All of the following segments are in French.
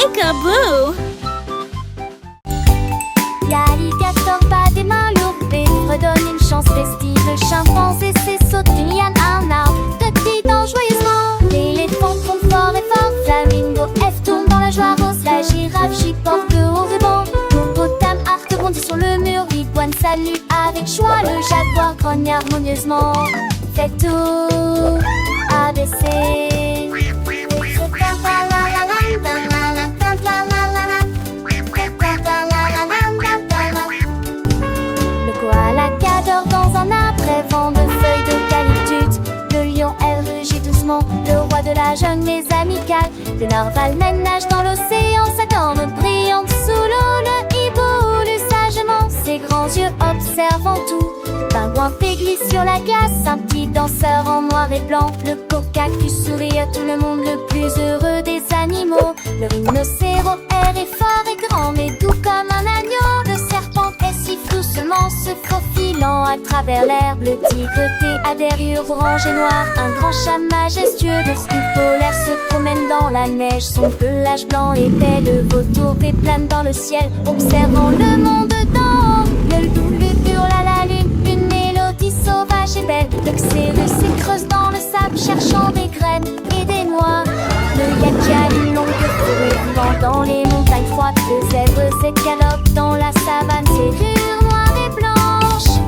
Peekaboo! L'alligator bat des mains lourdes et redonne une chance festive. Le chimpanzé saute d'une liane à un arbre, danse joyeusement. L'éléphant trompe fort et fort, flamingo F tourne dans la joie rose. La girafe chiporte au ruban, l'hippopotame Art bondit sur le mur. L'iguane salue avec joie, le jaguar grogne harmonieusement. Faites tout ABC. Le koala cadre dans un arbre rêvant de feuilles d'eucalyptus. Le lion, elle rugit doucement, le roi de la jungle est amical. Le narval nage dans l'océan, sa corne brillante sous l'eau. Le hibou lut sagement, ses grands yeux observant tout. Pingouin fait glisse sur la glace, un petit danseur en noir et blanc. Le cactus sourit à tout le monde, le plus heureux des animaux. Le rhinocéros est fort et grand, mais doux comme un agneau. Le serpent siffle doucement, se faufilant à travers l'herbe. Le tigre a des rayures orange et noir, un grand chat majestueux. Le ski polaire se promène dans la neige, son pelage blanc épais. Le vautour plane dans le ciel, observant le monde d'en haut. Le loup hurle à la lune, une mélodie sauvage et belle. Le xérus s'écreuse dans le sable, cherchant des graines et des noix. Le yaki a une longue fourrure vivant dans les montagnes froides. Le zèbre s'escalope dans la savane, ses rures noires et blanches.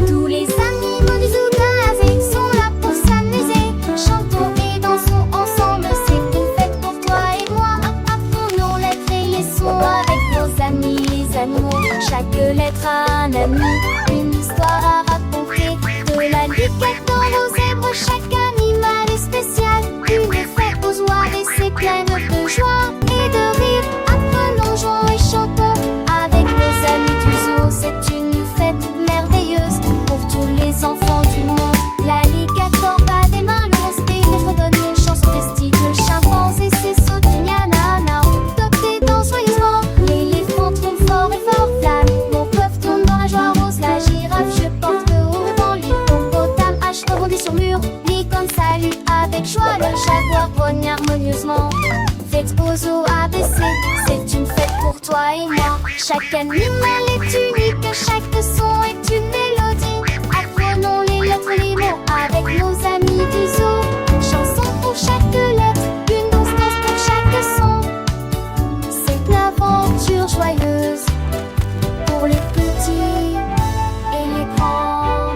Tous les animaux du zoo d'Asie sont là pour s'amuser. Chantons et dansons ensemble, c'est une fête pour toi et moi. Apprenons lettres et les sons avec nos amis les animaux. Chaque lettre a un ami, une histoire à raconter. De l'alligator au zèbre, chaque animal est spécial. Une fête aux oies et c'est pleine de joie et de rire. Apprenons, jouons et chantons avec nos amis du zoo. C'est une fête merveilleuse pour tous les enfants du monde. L'alligator bat des mains longues et redonne une chanson festive. Le chimpanzé saute d'une liane à un arbre, top et danse joyeusement. L'éléphant trompe fort et fort, flamingo peuvent tourner dans la joie rose. La girafe je porte au ruban, l'hippopotame H rebondit sur mur. L'icône salue avec joie, le jaguar grogne harmonieusement. Fête aux zoo ABC, c'est une fête pour toi et moi. Chaque animal est unique, chaque son est une mélodie. Apprenons les lettres, les mots avec nos amis du zoo. Une chanson pour chaque lettre, une danse pour chaque son. C'est une aventure joyeuse pour les petits et les grands.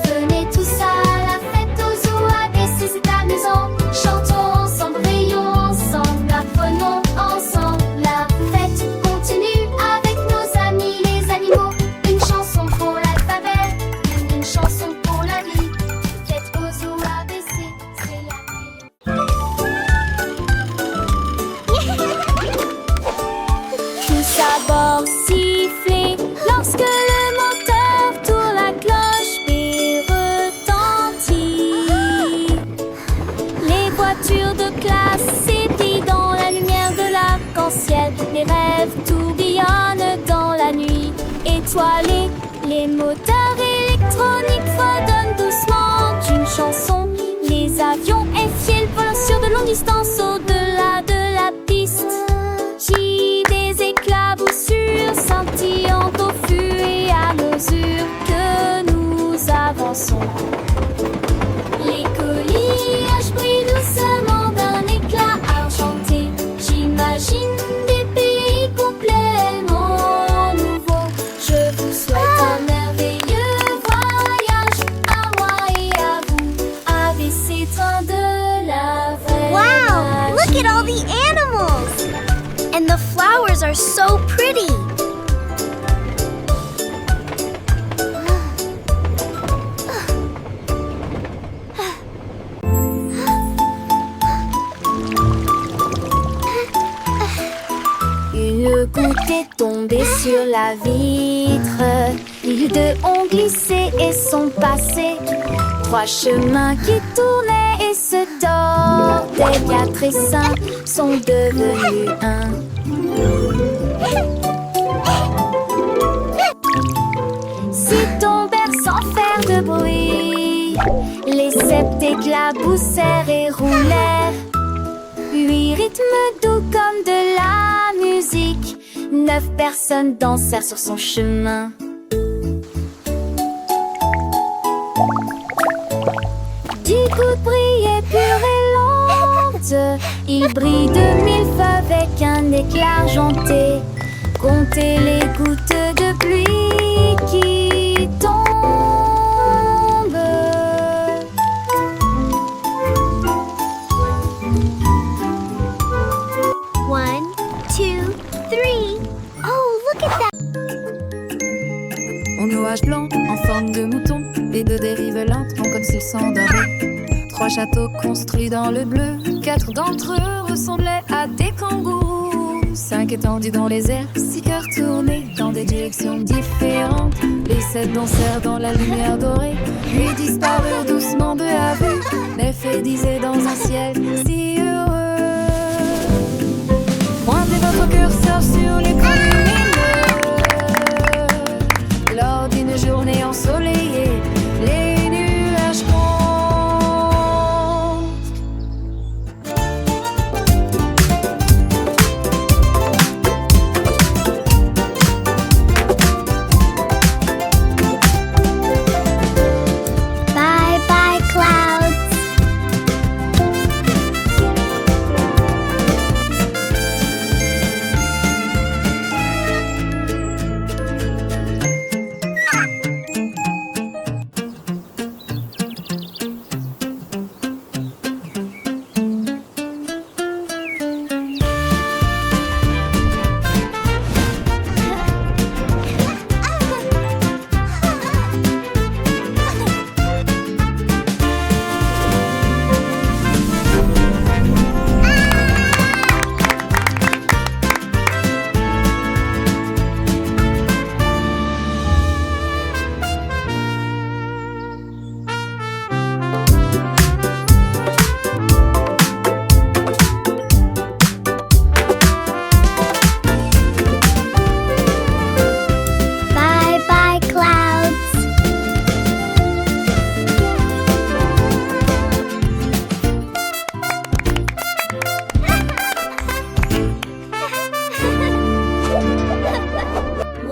Venez tous à la fête aux zoo ABC, c'est amusant. Chantons ensemble, rions ensemble, apprenons ensemble. La fête continue avec nos amis les animaux. Une chanson pour l'alphabet, une chanson pour la vie. Fête aux zoo ABC, c'est la vie. Tous à bord siffler lorsque le moteur tourne, la cloche puis retentit. Les voitures de classe s'étillent dans la lumière de l'arc-en-ciel. Les rêves tourbillonnent dans la nuit étoilée. Les moteurs électroniques fredonnent doucement d'une chanson. Les avions FIL volent sur de longues distances au-delà de la piste. J'ai des éclaboussures scintillant au fur et à mesure que nous avançons. Les coquillages brillent doucement d'un éclat argenté. J'imagine des pays complètement nouveaux. Je vous souhaite un merveilleux voyage à moi et à vous. ABC, train de la vraie Wow! Look at all the animals! And the flowers are so pretty! Une goutte est tombée sur la vitre. Les deux ont glissé et sont passés. Trois chemins qui tournaient et se tordaient. 4 et 5 sont devenus un. Si tombèrent sans faire de bruit, Les 7 éclaboussèrent et roulèrent. 8 rythmes doux comme de la musique. 9 personnes dansèrent sur son chemin. 10 gouttes brillaient pures et lentes. Il brille de 1000 feux avec un éclat argenté. Comptez les gouttes de pluie qui tombent. 1, 2, 3. Oh, look at that! Au nuage blanc en forme de mouton, les deux dérives lentes font comme s'ils s'endormaient. 3 châteaux construits dans le bleu, 4 d'entre eux ressemblaient à des kangourous. 5 étendus dans les airs, 6 cœurs tournés dans des directions différentes. Les 7 dansèrent dans la lumière dorée, puis disparurent doucement peu à peu. 9 disaient dans un ciel si heureux. Pointez votre curseur sur les lumineux. Lors d'une journée ensoleillée, les nuages comptent.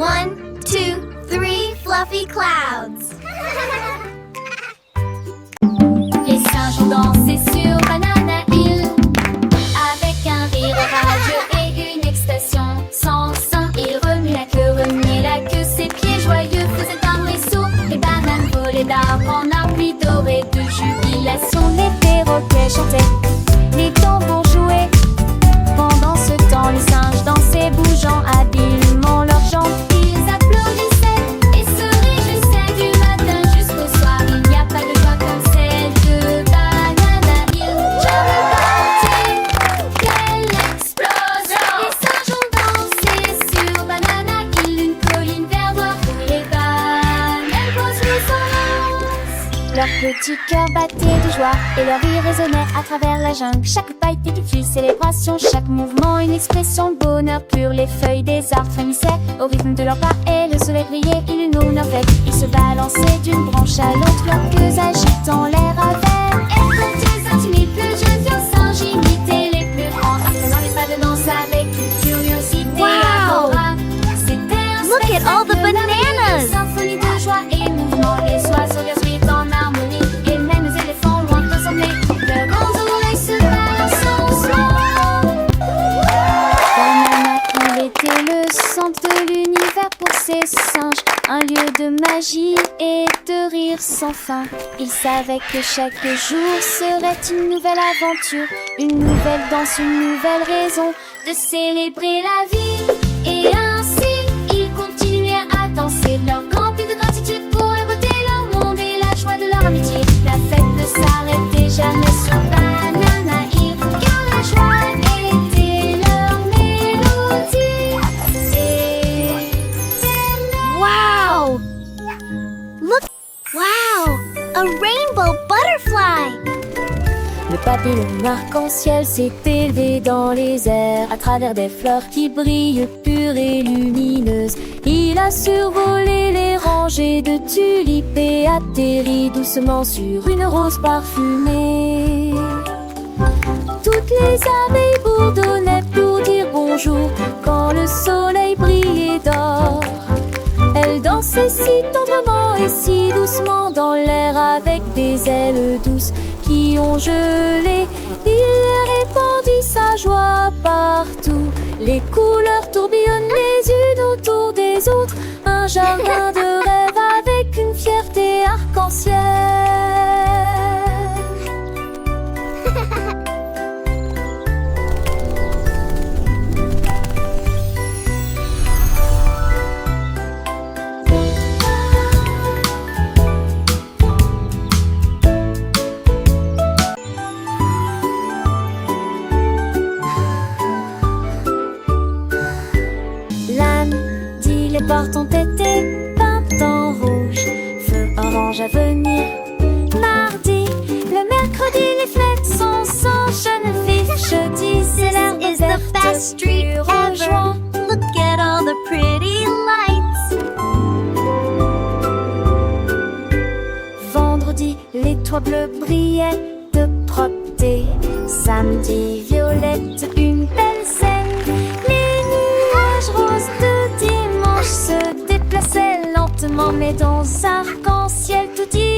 1, 2, 3, fluffy clouds. Les singes ont dansé sur Banana Hill avec un rire radieux et une expression sans sein. Ils remuaient la queue, ses pieds joyeux faisaient un ruisseau. Les bananes volaient d'arbre en arbre, pluie dorée de jubilation. Les perroquets chantaient, les tambours jouaient. Pendant ce temps, les singes dansaient, bougeant habilement leurs jambes. Ils applaudissaient et se réjouissaient du matin jusqu'au soir. Il n'y a pas de joie comme celle de Banana Hill. Jamais party, quelle explosion! Les singes ont dansé sur Banana Hill, une colline verdoire où les bananes posent les oranges. Leurs petits cœurs battaient de joie et leur rire résonnait à travers la jungle. Chaque pas était une célébration, chaque mouvement une expression de bonheur pur. Les feuilles des arbres frémissaient au rythme de leurs pas et le soleil brillait, ils l'honoraient. Ils se balançaient d'une branche à l'autre, leurs queues agitant l'air à verre. Et quand ils intimidaient les plus jeunes vieux singes, imitaient les plus grands, apprenant les pas de danse avec une curiosité adorable. C'était un Look at all the spectacle bananas. une symphonie de joie et mouvement. Les oiseaux verts suivent en harmonie et même les éléphants loin ressemblés. Leurs grands oreilles se balancent doucement. Banana Hill était le centre de l'univers pour ces singes, un lieu de magie et de rire sans fin. Ils savaient que chaque jour serait une nouvelle aventure, une nouvelle danse, une nouvelle raison de célébrer la vie. Et ainsi, ils continuaient à danser, leur grand pied de gratitude pour la beauté, leur monde et la joie de leur amitié. La fête ne s'arrêtait jamais sur Banana Hill, car la joie était leur mélodie. Et Wow! Look! Wow! A rainbow butterfly! Le papillon arc-en-ciel s'est élevé dans les airs à travers des fleurs qui brillent pures et lumineuses. Il a survolé les rangées de tulipes et atterri doucement sur une rose parfumée. Toutes les abeilles bourdonnaient pour dire bonjour quand le soleil brillait d'or. Elles dansaient si tendrement et si doucement dans l'air avec des ailes douces qui ont gelé. Il répandit sa joie partout. Les couleurs tourbillonnent les unes autour des autres. Un jardin de rêve avec une fierté arc-en-ciel. Les portes ont été peintes en rouge, feu orange à venir. Mardi, le mercredi, les fenêtres sont sans Geneviève. Jeudi, c'est l'herbe This is the verte. best street En ever. juin, Look at all the pretty lights. vendredi, les toits bleus brillaient de propreté. Samedi, violette, une belle scène. Les nuages roses de dimanche se déplaçaient lentement, mais dans arc-en-ciel tout dit